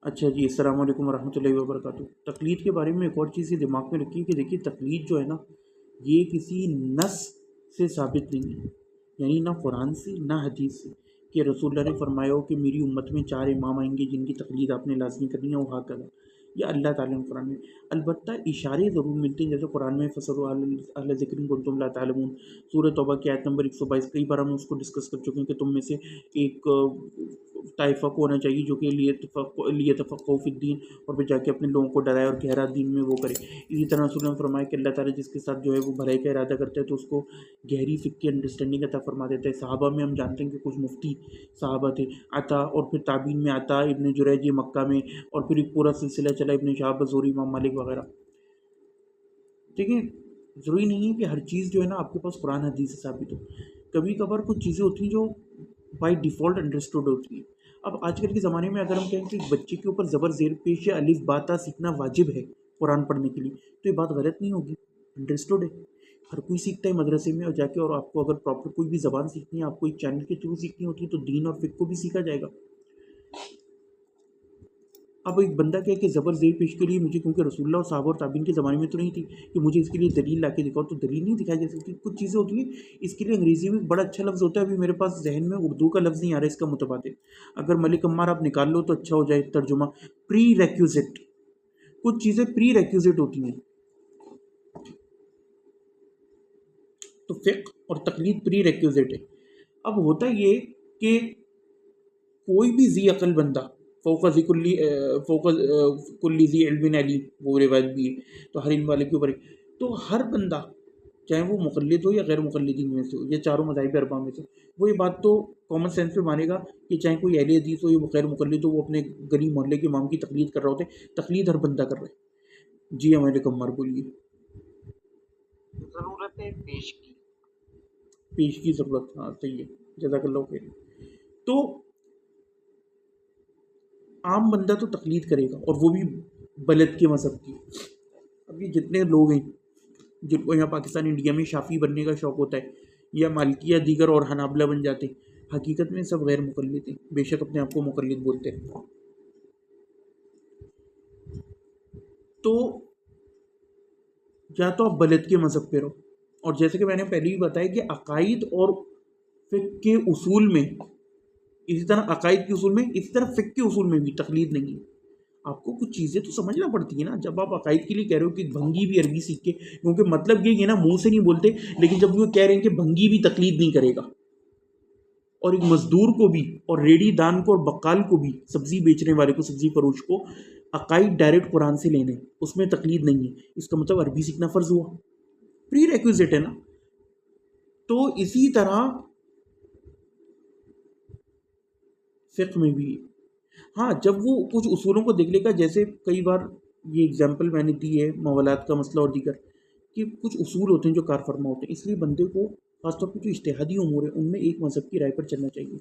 اچھا جی، السلام علیکم ورحمۃ اللہ وبرکاتہ۔ تقلید کے بارے میں ایک اور چیز یہ دماغ میں رکھیے کہ دیکھیے تقلید جو ہے نا، یہ کسی نص سے ثابت نہیں ہے، یعنی نہ قرآن سے نہ حدیث سے کہ رسول اللہ نے فرمایا ہو کہ میری امت میں 4 امام آئیں گے جن کی تقلید آپ نے لازمی کرنی ہے، وہ ہا کرا یا اللہ تعالیٰ نے قرآن میں البتہ اشارے ضرور ملتے ہیں، جیسے قرآن میں فصل اہل ذکر ان کنتم لا تعلمون، سورہ توبہ کی آیت نمبر 122، کئی بار ہم اس کو ڈسکس کر چکے ہیں کہ تم میں سے ایک طائفہ کو ہونا چاہیے جو کہ لیے تفقہ فی الدین، اور پھر جا کے اپنے لوگوں کو ڈرائے اور گہرا دین میں وہ کرے۔ اسی طرح رسول اللہ نے فرمایا کہ اللہ تعالیٰ جس کے ساتھ جو ہے وہ بھلائی کا ارادہ کرتا ہے تو اس کو گہری فقہ کی انڈرسٹینڈنگ عطا فرما دیتا ہے۔ صحابہ میں ہم جانتے ہیں کہ کچھ مفتی صحابہ تھے، عطا، اور پھر تابعین میں عطا ابن جریج مکہ میں، اور پھر ایک پورا سلسلہ چلا ابن شہاب زہری امام مالک وغیرہ۔ ٹھیک ہے، ضروری نہیں ہے کہ ہر چیز جو ہے نا آپ کے پاس قرآن حدیث سے ثابت ہو، کبھی کبھار کچھ چیزیں ہوتی ہیں جو بائی ڈیفالٹ انڈرسٹوڈ ہوتی ہیں۔ اب آج کل کے زمانے میں اگر ہم کہیں کہ ایک بچے کے اوپر زبر زیر پیش یا الف با تا سیکھنا واجب ہے قرآن پڑھنے کے لیے، تو یہ بات غلط نہیں ہوگی، انڈرسٹوڈ ہے، ہر کوئی سیکھتا ہے مدرسے میں، اور جا کے، اور آپ کو اگر پراپر کوئی بھی زبان سیکھنی ہے، آپ کو ایک چینل کے تھرو سیکھنی ہوتی ہے تو دین اور فقہ کو بھی سیکھا جائے گا۔ اب ایک بندہ کہے کہ زبر زیر پیش کے لیے مجھے، کیونکہ رسول اللہ اور صحابہ اور تابعین کے زمانے میں تو نہیں تھی کہ مجھے اس کے لیے دلیل لا کے دکھاؤ، تو دلیل نہیں دکھائی جا سکتی۔ کچھ چیزیں ہوتی ہیں اس کے لیے انگریزی میں بڑا اچھا لفظ ہوتا ہے، ابھی میرے پاس ذہن میں اردو کا لفظ نہیں آ رہا ہے اس کا متبادل، اگر ملک عمار آپ نکال لو تو اچھا ہو جائے ترجمہ۔ پری ریکوزٹ، کچھ چیزیں پری ریکوزٹ ہوتی ہیں، تو فقہ اور تقلید پری ریکوزٹ ہے۔ اب ہوتا یہ کہ کوئی بھی ذی عقل بندہ فوق کلی ذی علم علیم، وہ روایت بھی ہے، تو ہر علم والے کے اوپر تو ہر بندہ چاہے وہ مقلد ہو یا غیر مقلدین میں سے ہو یا چاروں مذاہب اربعہ میں سے، وہ یہ بات تو کامن سینس پہ مانے گا کہ چاہے کوئی اہل حدیث ہو یا وہ غیر مقلد ہو، وہ اپنے گلی محلے کے امام کی تقلید کر رہا ہوتا ہے، تقلید ہر بندہ کر رہا ہے۔ جی ہمارے کمار بولیے۔ ضرورت ہے پیش کی ضرورت، ہاں صحیح ہے، جزاک اللہ خیر۔ تو عام بندہ تو تقلید کرے گا، اور وہ بھی بلد کے مذہب کی۔ اب یہ جتنے لوگ ہیں جن کو یہاں پاکستان انڈیا میں شافعی بننے کا شوق ہوتا ہے یا مالکی یا دیگر اور حنابلہ بن جاتے ہیں، حقیقت میں سب غیر مقلد ہیں، بے شک اپنے آپ کو مقلد بولتے ہیں۔ تو یا تو آپ بلد کے مذہب پہ رہو، اور جیسے کہ میں نے پہلے بھی بتایا کہ عقائد اور فقہ کے اصول میں، اسی طرح عقائد کے اصول میں، اسی طرح فقہ کے اصول میں بھی تقلید نہیں ہے۔ آپ کو کچھ چیزیں تو سمجھنا پڑتی ہیں نا، جب آپ عقائد کے لیے کہہ رہے ہو کہ بھنگی بھی عربی سیکھ کے، کیونکہ مطلب یہ ہے نا، منہ سے نہیں بولتے، لیکن جب وہ کہہ رہے ہیں کہ بھنگی بھی تقلید نہیں کرے گا، اور ایک مزدور کو بھی، اور ریڑھی دان کو، اور بقال کو بھی، سبزی بیچنے والے کو، سبزی فروش کو عقائد ڈائریکٹ قرآن سے لینے، اس میں تقلید نہیں ہے، اس کا مطلب عربی سیکھنا فرض ہوا، پری ریکوزٹ ہے نا۔ تو اسی طرح فقہ میں بھی، ہاں جب وہ کچھ اصولوں کو دیکھ لے گا، جیسے کئی بار یہ اگزامپل میں نے دی ہے موالات کا مسئلہ اور دیگر، کہ کچھ اصول ہوتے ہیں جو کار فرما ہوتے ہیں، اس لیے بندے کو خاص طور پہ جو اجتہادی امور ہیں ان میں ایک مذہب کی رائے پر چلنا چاہیے۔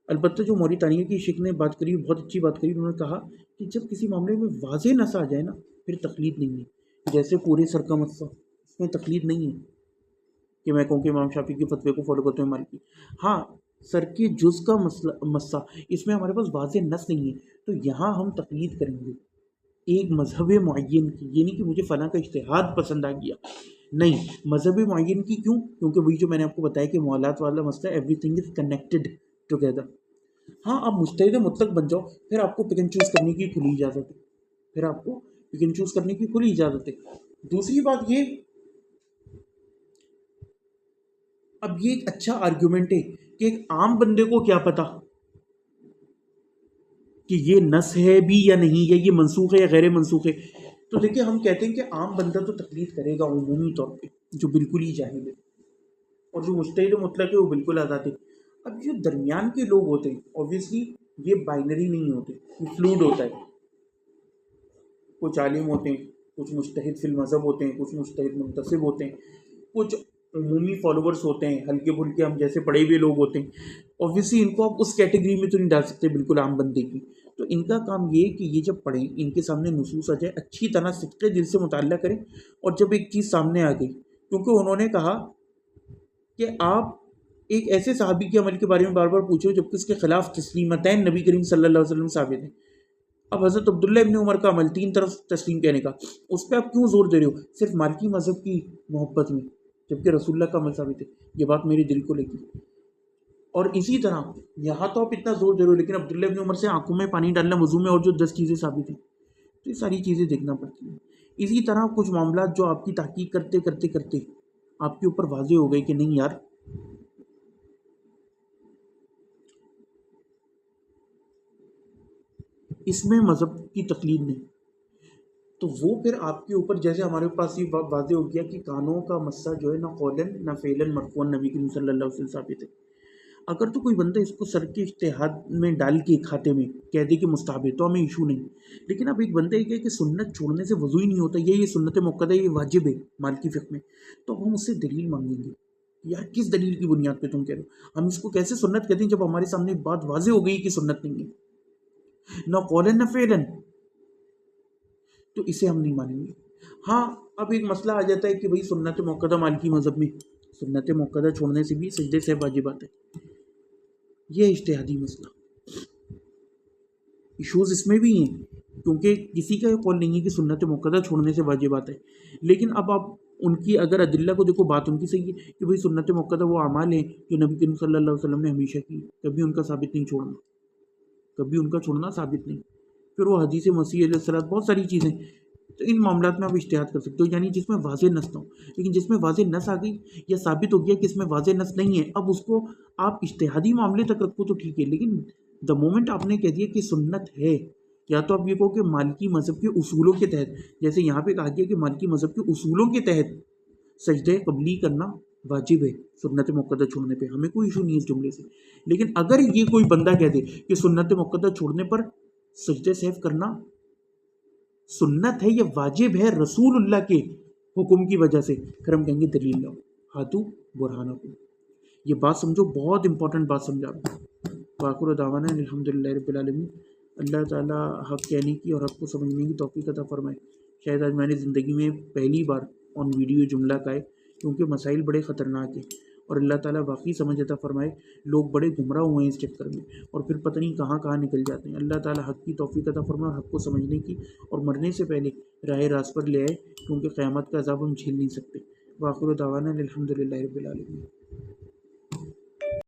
البتہ جو موریتانیہ کی شیخ نے بات کری، بہت اچھی بات کری، انہوں نے کہا کہ جب کسی معاملے میں واضح نص آ جائے نا، پھر تقلید نہیں ہے، جیسے پورے سر کا مسئلہ، اس میں تقلید نہیں ہے کہ میں کہوں کہ امام شافعی کے فتوے کو فالو کرتے ہیں مالکی۔ ہاں، سر کے جز کا مسئلہ، اس میں ہمارے پاس واضح نص نہیں ہے، تو یہاں ہم تقلید کریں گے ایک مذہب معین کی، یہ نہیں کہ مجھے فلاں کا اجتہاد پسند آ گیا، نہیں، مذہب معین کی۔ کیوں؟ کیونکہ وہی جو میں نے آپ کو بتایا کہ موالات والا مسئلہ، every thing is connected together. ہاں، آپ مجتہد مطلق بن جاؤ، پھر آپ کو پک اینڈ چوز کرنے کی کھلی اجازت ہے، پھر آپ کو پک اینڈ چوز کرنے کی کھلی اجازت ہے۔ دوسری بات یہ، اب یہ ایک اچھا آرگیومنٹ ہے کہ ایک عام بندے کو کیا پتا کہ یہ نص ہے بھی یا نہیں، یا یہ منسوخ ہے یا غیر منسوخ ہے۔ تو دیکھیں، ہم کہتے ہیں کہ عام بندہ تو تقلید کرے گا عمومی طور پہ، جو بالکل ہی جاہل ہے، اور جو مجتہد مطلق ہے وہ بالکل آزاد ہے۔ اب جو درمیان کے لوگ ہوتے ہیں، اوبویسلی یہ بائنری نہیں ہوتے، یہ فلوئڈ ہوتا ہے، کچھ عالم ہوتے ہیں، کچھ مجتہد فی المذہب ہوتے ہیں، کچھ مجتہد منتسب ہوتے ہیں، کچھ عمومی فالوورس ہوتے ہیں، ہلکے پھلکے ہم جیسے پڑھے ہوئے لوگ ہوتے ہیں۔ اوبویسلی ان کو آپ اس کیٹیگری میں تو نہیں ڈال سکتے بالکل عام بندے کی، تو ان کا کام یہ کہ یہ جب پڑھیں، ان کے سامنے نصوص آ جائے، اچھی طرح صدقے دل سے مطالعہ کریں، اور جب ایک چیز سامنے آ گئی، کیونکہ انہوں نے کہا کہ آپ ایک ایسے صحابی کے عمل کے بارے میں بار بار پوچھ رہے ہو جبکہ اس کے خلاف تسلیمتین نبی کریم صلی اللہ علیہ وسلم ثابت ہیں، اب حضرت عبداللہ ابن عمر کا عمل 3 طرف تسلیم کہنے کا، اس پہ آپ کیوں زور دے رہے ہو؟ صرف مالکی مذہب کی محبت میں، جبکہ رسول اللہ کا عمل ثابت ہے۔ یہ بات میرے دل کو لگی۔ اور اسی طرح یہاں تو آپ اتنا زور دے رہے ہو، لیکن عبداللہ ابن عمر سے آنکھوں میں پانی ڈالنا وضو میں، اور جو 10 چیزیں ثابت ہیں، تو یہ ساری چیزیں دیکھنا پڑتی ہیں۔ اسی طرح کچھ معاملات جو آپ کی تحقیق کرتے کرتے کرتے آپ کے اوپر واضح ہو گئے کہ نہیں یار اس میں مذہب کی تقلید نہیں، تو وہ پھر آپ کے اوپر، جیسے ہمارے پاس یہ واضح ہو گیا کہ کانوں کا مسح جو ہے نہ قولن نہ فعلاً مرفوعاً نبی کریم صلی اللہ علیہ وسلم ثابت ہے۔ اگر تو کوئی بندہ اس کو سر کے اجتہاد میں ڈال کے کھاتے میں کہہ دے کہ مستحب ہے تو ہمیں ایشو نہیں، لیکن اب ایک بندہ یہ کہے کہ سنت چھوڑنے سے وضو ہی نہیں ہوتا، یہ سنت موقع ہے، یہ واجب ہے مالکی فقہ میں، تو اب ہم اس سے دلیل مانگیں گے، یار کس دلیل کی بنیاد پہ تم کہہ رہے ہو؟ ہم اس کو کیسے سنت کہتے ہیں جب ہمارے سامنے بات واضح ہو گئی کہ سنت نہیں ہے، نہ قولن نہ فعلاً، تو اسے ہم نہیں مانیں گے۔ ہاں اب ایک مسئلہ آ جاتا ہے کہ بھئی سنت موقع مالکی مذہب میں سنت موقع چھوڑنے سے بھی سجدے سے واجبات ہے، یہ اجتہادی مسئلہ، ایشوز اس میں بھی ہیں، کیونکہ کسی کا یہ قول نہیں ہے کہ سنت موقع چھوڑنے سے واجبات ہے، لیکن اب آپ ان کی اگر ادلہ کو دیکھو، بات ان کی صحیح ہے کہ بھئی سنت موقع وہ اعمال ہیں جو نبی کریم صلی اللہ علیہ وسلم نے ہمیشہ کی، کبھی ان کا ثابت نہیں چھوڑنا، کبھی ان کا چھوڑنا ثابت نہیں۔ پھر وہ حدیث مسیح علیہ السلام، بہت ساری چیزیں، تو ان معاملات میں آپ اجتہاد کر سکتے ہو، یعنی جس میں واضح نص نہ ہو، لیکن جس میں واضح نص آ گئی یا ثابت ہو گیا کہ اس میں واضح نص نہیں ہے، اب اس کو آپ اجتہادی معاملے تک رکھو تو ٹھیک ہے، لیکن دا مومنٹ آپ نے کہہ دیا کہ سنت ہے، یا تو آپ یہ کہو کہ مالکی مذہب کے اصولوں کے تحت، جیسے یہاں پہ کہا گیا کہ مالکی مذہب کے اصولوں کے تحت سجدہ قبلی کرنا واجب ہے سنت موقع چھوڑنے پہ، ہمیں کوئی ایشو نہیں ہے اس جملے سے، لیکن اگر یہ کوئی بندہ کہہ دے کہ سنت موقع چھوڑنے پر سجدہ سہو کرنا سنت ہے، یہ واجب ہے رسول اللہ کے حکم کی وجہ سے، پھر ہم کہیں گے دلیل لاؤ، ہاتھو برہانکم، یہ بات سمجھو، بہت امپورٹنٹ بات سمجھا رہا ہوں۔ باقر دعوانا الحمدللہ رب العالمین، اللہ تعالیٰ حق کہنے کی اور حق کو سمجھنے کی توفیق عطا فرمائے۔ شاید آج میں نے زندگی میں پہلی بار آن ویڈیو جملہ کا ہے، کیونکہ مسائل بڑے خطرناک ہیں، اور اللہ تعالیٰ واقعی سمجھ عطا فرمائے، لوگ بڑے گمراہ ہوئے ہیں اس چکر میں، اور پھر پتہ نہیں کہاں کہاں نکل جاتے ہیں۔ اللہ تعالیٰ حق کی توفیق عطا فرمائے اور حق کو سمجھنے کی، اور مرنے سے پہلے راہ راست پر لے آئے، کیونکہ قیامت کا عذاب ہم جھیل نہیں سکتے۔ وآخر دعوانا الحمدللہ رب العالمین۔